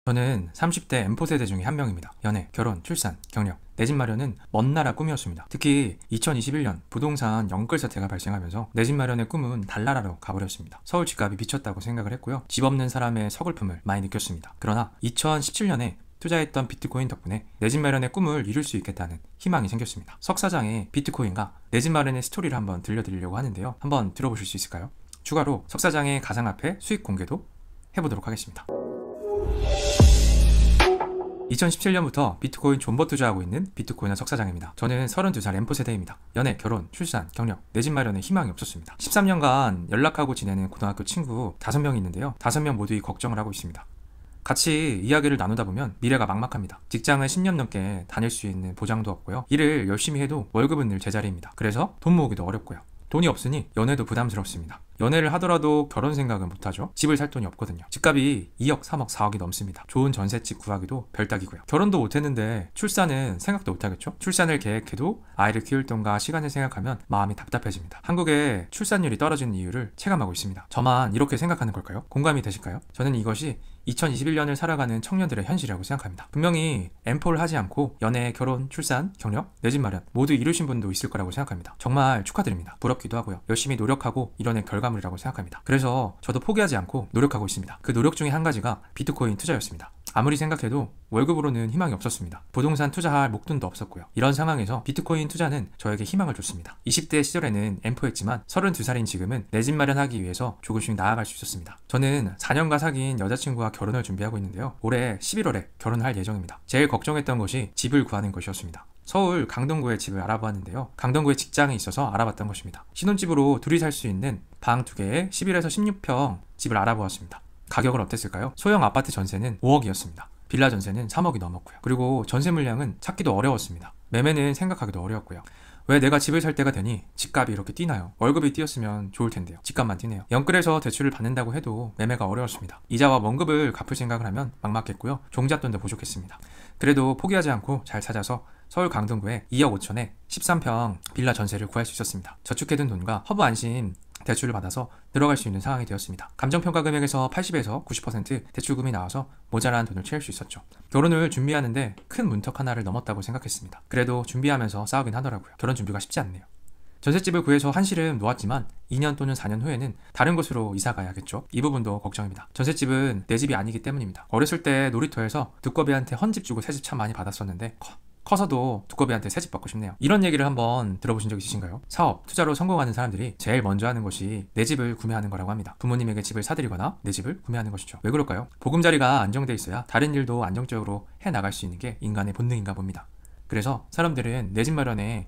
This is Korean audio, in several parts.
저는 30대 M4 세대 중에 한 명입니다. 연애, 결혼, 출산, 경력, 내 집 마련은 먼 나라 꿈이었습니다. 특히 2021년 부동산 영끌 사태가 발생하면서 내 집 마련의 꿈은 달나라로 가버렸습니다. 서울 집값이 미쳤다고 생각을 했고요. 집 없는 사람의 서글픔을 많이 느꼈습니다. 그러나 2017년에 투자했던 비트코인 덕분에 내 집 마련의 꿈을 이룰 수 있겠다는 희망이 생겼습니다. 석 사장의 비트코인과 내 집 마련의 스토리를 한번 들려드리려고 하는데요. 한번 들어보실 수 있을까요? 추가로 석 사장의 가상화폐 수익 공개도 해보도록 하겠습니다. 2017년부터 비트코인 존버 투자하고 있는 비트코인의 석 사장입니다. 저는 32살 M4 세대입니다. 연애, 결혼, 출산, 경력, 내 집 마련에 희망이 없었습니다. 13년간 연락하고 지내는 고등학교 친구 5명이 있는데요. 5명 모두 걱정을 하고 있습니다. 같이 이야기를 나누다 보면 미래가 막막합니다. 직장을 10년 넘게 다닐 수 있는 보장도 없고요. 일을 열심히 해도 월급은 늘 제자리입니다. 그래서 돈 모으기도 어렵고요. 돈이 없으니 연애도 부담스럽습니다. 연애를 하더라도 결혼 생각은 못하죠. 집을 살 돈이 없거든요. 집값이 2억, 3억, 4억이 넘습니다. 좋은 전셋집 구하기도 별따기고요. 결혼도 못했는데 출산은 생각도 못하겠죠. 출산을 계획해도 아이를 키울 돈과 시간을 생각하면 마음이 답답해집니다. 한국의 출산율이 떨어지는 이유를 체감하고 있습니다. 저만 이렇게 생각하는 걸까요? 공감이 되실까요? 저는 이것이 2021년을 살아가는 청년들의 현실이라고 생각합니다. 분명히 M4를 하지 않고 연애, 결혼, 출산, 경력, 내 집 마련 모두 이루신 분도 있을 거라고 생각합니다. 정말 축하드립니다. 부럽기도 하고요. 열심히 노력하고 이뤄낸 결과물이라고 생각합니다. 그래서 저도 포기하지 않고 노력하고 있습니다. 그 노력 중에 한 가지가 비트코인 투자였습니다. 아무리 생각해도 월급으로는 희망이 없었습니다. 부동산 투자할 목돈도 없었고요. 이런 상황에서 비트코인 투자는 저에게 희망을 줬습니다. 20대 시절에는 M4였지만 32살인 지금은 내 집 마련하기 위해서 조금씩 나아갈 수 있었습니다. 저는 4년간 사귄 여자친구와 결혼을 준비하고 있는데요. 올해 11월에 결혼할 예정입니다. 제일 걱정했던 것이 집을 구하는 것이었습니다. 서울 강동구에 집을 알아보았는데요. 강동구에 직장이 있어서 알아봤던 것입니다. 신혼집으로 둘이 살 수 있는 방 2개에 11에서 16평 집을 알아보았습니다. 가격은 어땠을까요? 소형 아파트 전세는 5억이었습니다. 빌라 전세는 3억이 넘었고요. 그리고 전세 물량은 찾기도 어려웠습니다. 매매는 생각하기도 어려웠고요. 왜 내가 집을 살 때가 되니 집값이 이렇게 뛰나요? 월급이 뛰었으면 좋을 텐데요. 집값만 뛰네요. 영끌에서 대출을 받는다고 해도 매매가 어려웠습니다. 이자와 원금을 갚을 생각을 하면 막막했고요. 종잣돈도 부족했습니다. 그래도 포기하지 않고 잘 찾아서 서울 강동구에 2억 5천에 13평 빌라 전세를 구할 수 있었습니다. 저축해둔 돈과 허브 안심 대출을 받아서 들어갈 수 있는 상황이 되었습니다. 감정평가 금액에서 80에서 90% 대출금이 나와서 모자란 돈을 채울 수 있었죠. 결혼을 준비하는데 큰 문턱 하나를 넘었다고 생각했습니다. 그래도 준비하면서 싸우긴 하더라고요. 결혼 준비가 쉽지 않네요. 전셋집을 구해서 한시름 놓았지만 2년 또는 4년 후에는 다른 곳으로 이사 가야겠죠. 이 부분도 걱정입니다. 전셋집은 내 집이 아니기 때문입니다. 어렸을 때 놀이터에서 두꺼비한테 헌집 주고 새집 참 많이 받았었는데 커서도 두꺼비한테 새집 받고 싶네요. 이런 얘기를 한번 들어보신 적 있으신가요? 사업, 투자로 성공하는 사람들이 제일 먼저 하는 것이 내 집을 구매하는 거라고 합니다. 부모님에게 집을 사드리거나 내 집을 구매하는 것이죠. 왜 그럴까요? 보금자리가 안정돼 있어야 다른 일도 안정적으로 해나갈 수 있는 게 인간의 본능인가 봅니다. 그래서 사람들은 내 집 마련에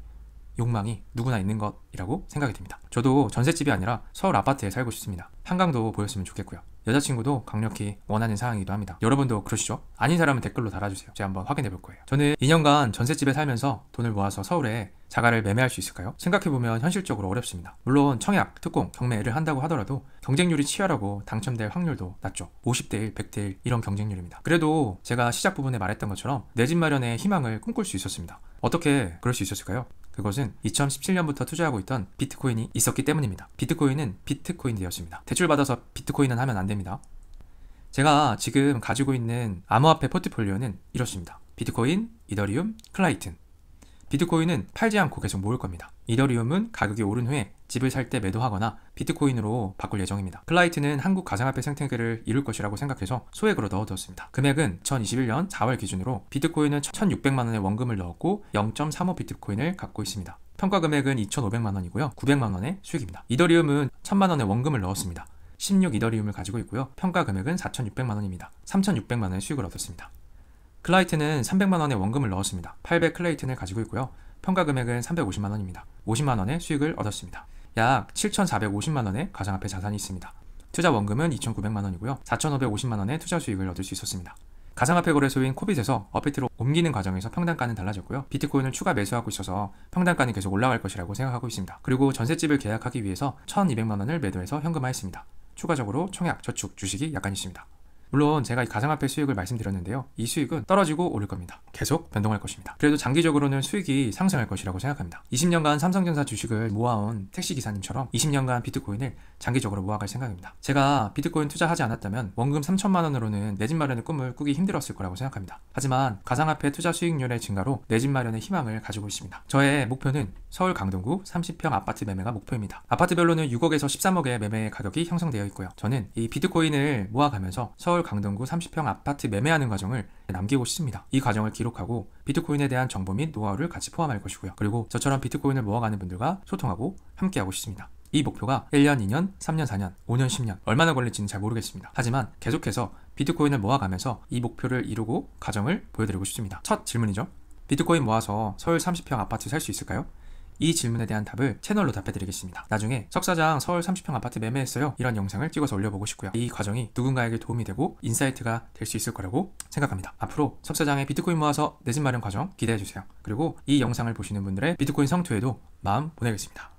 욕망이 누구나 있는 것이라고 생각이 듭니다. 저도 전셋집이 아니라 서울 아파트에 살고 싶습니다. 한강도 보였으면 좋겠고요. 여자친구도 강력히 원하는 상황이기도 합니다. 여러분도 그러시죠? 아닌 사람은 댓글로 달아주세요. 제가 한번 확인해 볼 거예요. 저는 2년간 전셋집에 살면서 돈을 모아서 서울에 자가를 매매할 수 있을까요? 생각해보면 현실적으로 어렵습니다. 물론 청약, 특공, 경매를 한다고 하더라도 경쟁률이 치열하고 당첨될 확률도 낮죠. 50대 1, 100대 1 이런 경쟁률입니다. 그래도 제가 시작 부분에 말했던 것처럼 내 집 마련의 희망을 꿈꿀 수 있었습니다. 어떻게 그럴 수 있었을까요? 그것은 2017년부터 투자하고 있던 비트코인이 있었기 때문입니다. 비트코인은 비트코인 되었습니다. 대출받아서 비트코인은 하면 안 됩니다. 제가 지금 가지고 있는 암호화폐 포트폴리오는 이렇습니다. 비트코인, 이더리움, 클라이튼. 비트코인은 팔지 않고 계속 모을 겁니다. 이더리움은 가격이 오른 후에 집을 살 때 매도하거나 비트코인으로 바꿀 예정입니다. 클라이트는 한국 가상화폐 생태계를 이룰 것이라고 생각해서 소액으로 넣어두었습니다. 금액은 2021년 4월 기준으로 비트코인은 1,600만원의 원금을 넣었고 0.35 비트코인을 갖고 있습니다. 평가 금액은 2,500만원이고요. 900만원의 수익입니다. 이더리움은 1,000만원의 원금을 넣었습니다. 16 이더리움을 가지고 있고요. 평가 금액은 4,600만원입니다. 3,600만원의 수익을 얻었습니다. 클라이트는 300만원의 원금을 넣었습니다. 800 클레이튼을 가지고 있고요. 평가 금액은 350만원입니다. 50만원의 수익을 얻었습니다. 약 7,450만원의 가상화폐 자산이 있습니다. 투자 원금은 2,900만원이고요. 4,550만원의 투자 수익을 얻을 수 있었습니다. 가상화폐 거래소인 코빗에서 업비트로 옮기는 과정에서 평단가는 달라졌고요. 비트코인을 추가 매수하고 있어서 평단가는 계속 올라갈 것이라고 생각하고 있습니다. 그리고 전셋집을 계약하기 위해서 1,200만원을 매도해서 현금화했습니다. 추가적으로 청약, 저축, 주식이 약간 있습니다. 물론 제가 이 가상화폐 수익을 말씀드렸는데요. 이 수익은 떨어지고 오를 겁니다. 계속 변동할 것입니다. 그래도 장기적으로는 수익이 상승할 것이라고 생각합니다. 20년간 삼성전자 주식을 모아온 택시기사님처럼 20년간 비트코인을 장기적으로 모아갈 생각입니다. 제가 비트코인 투자하지 않았다면 원금 3천만 원으로는 내 집 마련의 꿈을 꾸기 힘들었을 거라고 생각합니다. 하지만 가상화폐 투자 수익률의 증가로 내 집 마련의 희망을 가지고 있습니다. 저의 목표는 서울 강동구 30평 아파트 매매가 목표입니다. 아파트별로는 6억에서 13억의 매매 가격이 형성되어 있고요. 저는 이 비트코인을 모아가면서 서울 강동구 30평 아파트 매매하는 과정을 남기고 싶습니다. 이 과정을 기록하고 비트코인에 대한 정보 및 노하우를 같이 포함할 것이고요. 그리고 저처럼 비트코인을 모아가는 분들과 소통하고 함께하고 싶습니다. 이 목표가 1년, 2년, 3년, 4년, 5년, 10년 얼마나 걸릴지는 잘 모르겠습니다. 하지만 계속해서 비트코인을 모아가면서 이 목표를 이루고 과정을 보여드리고 싶습니다. 첫 질문이죠. 비트코인 모아서 서울 30평 아파트 살 수 있을까요? 이 질문에 대한 답을 채널로 답해드리겠습니다. 나중에 석사장 서울 30평 아파트 매매했어요 이런 영상을 찍어서 올려보고 싶고요. 이 과정이 누군가에게 도움이 되고 인사이트가 될 수 있을 거라고 생각합니다. 앞으로 석사장의 비트코인 모아서 내 집 마련 과정 기대해주세요. 그리고 이 영상을 보시는 분들의 비트코인 성투에도 마음 보내겠습니다.